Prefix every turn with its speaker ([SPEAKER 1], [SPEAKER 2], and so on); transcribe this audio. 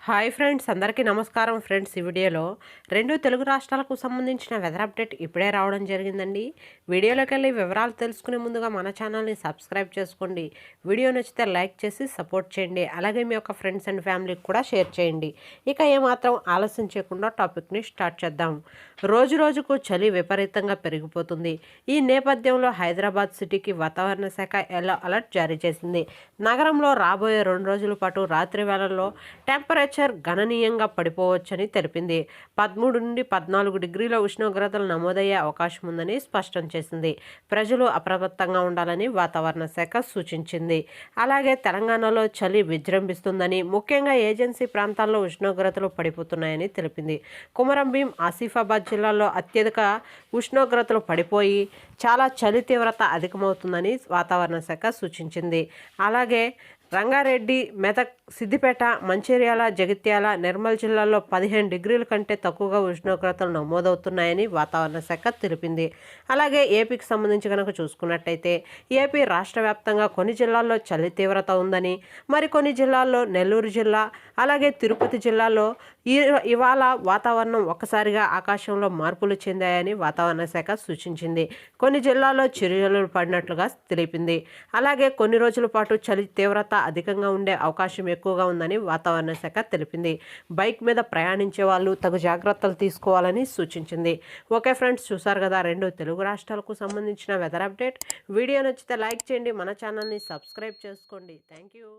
[SPEAKER 1] Hi friends, అందరికీ నమస్కారం. Friends, ఈ వీడియోలో రెండు తెలుగు రాష్ట్రాలకు సంబంధించిన వెదర్ అప్డేట్ ఇప్పుడే రావడం జరిగిందండి. వీడియోలోకి వెళ్ళి వివరాలు తెలుసుకునే ముందుగా మన ఛానల్ని సబ్స్క్రైబ్ చేసుకోండి. వీడియో నచ్చితే లైక్ చేసి సపోర్ట్ చేయండి. అలాగే మీ యొక్క ఫ్రెండ్స్ అండ్ ఫ్యామిలీకి కూడా షేర్ చేయండి. ఇక ఏమాత్రం ఆలస్యం చేయకుండా టాపిక్ని స్టార్ట్ చేద్దాం. రోజు రోజుకు చలి విపరీతంగా పెరిగిపోతుంది. ఈ నేపథ్యంలో హైదరాబాద్ సిటీకి వాతావరణ శాఖ ఎల్లో అలర్ట్ జారీ చేసింది. నగరంలో రాబోయే 2 రోజుల పాటు రాత్రి వేళల్లో టెంపరేచర్ గణనీయంగా పడిపోవచ్చని తెలిపింది. 13 నుండి 14 డిగ్రీల ఉష్ణోగ్రతలు నమోదయ్యే అవకాశం ఉందని స్పష్టం చేసింది. ప్రజలు అప్రమత్తంగా ఉండాలని వాతావరణ శాఖ సూచించింది. అలాగే తెలంగాణలో చలి విజృంభిస్తుందని, ముఖ్యంగా ఏజెన్సీ ప్రాంతాల్లో ఉష్ణోగ్రతలు పడిపోతున్నాయని తెలిపింది. కొమరంభీం, ఆసిఫాబాద్ జిల్లాల్లో అత్యధిక ఉష్ణోగ్రతలు పడిపోయి చాలా చలి తీవ్రత అధికమవుతుందని వాతావరణ శాఖ సూచించింది. అలాగే రంగారెడ్డి, మెదక్, సిద్దిపేట, మంచిర్యాల, జగిత్యాల, నిర్మల్ జిల్లాల్లో 15 డిగ్రీల కంటే తక్కువగా ఉష్ణోగ్రతలు నమోదవుతున్నాయని వాతావరణ శాఖ తెలిపింది. అలాగే ఏపీకి సంబంధించి కనుక చూసుకున్నట్టయితే ఏపీ రాష్ట్ర వ్యాప్తంగా కొన్ని జిల్లాల్లో చలి తీవ్రత ఉందని, మరికొన్ని జిల్లాల్లో నెల్లూరు జిల్లా, అలాగే తిరుపతి జిల్లాలో ఇవాళ వాతావరణం ఒక్కసారిగా ఆకాశంలో మార్పులు చెందాయని వాతావరణ శాఖ సూచించింది. కొన్ని జిల్లాల్లో చిరుజల్లులు పడినట్లుగా తెలిపింది. అలాగే కొన్ని రోజుల పాటు చలి తీవ్రత అధికంగా ఉండే అవకాశం ఎక్కువగా ఉందని వాతావరణ శాఖ తెలిపింది. బైక్ మీద ప్రయాణించే వాళ్ళు తగు జాగ్రత్తలు తీసుకోవాలని సూచించింది. ఓకే ఫ్రెండ్స్, చూసారు కదా రెండు తెలుగు రాష్ట్రాలకు సంబంధించిన వెదర్ అప్డేట్. వీడియో నచ్చితే లైక్ చేయండి, మన ఛానల్ని సబ్స్క్రైబ్ చేసుకోండి. Thank you.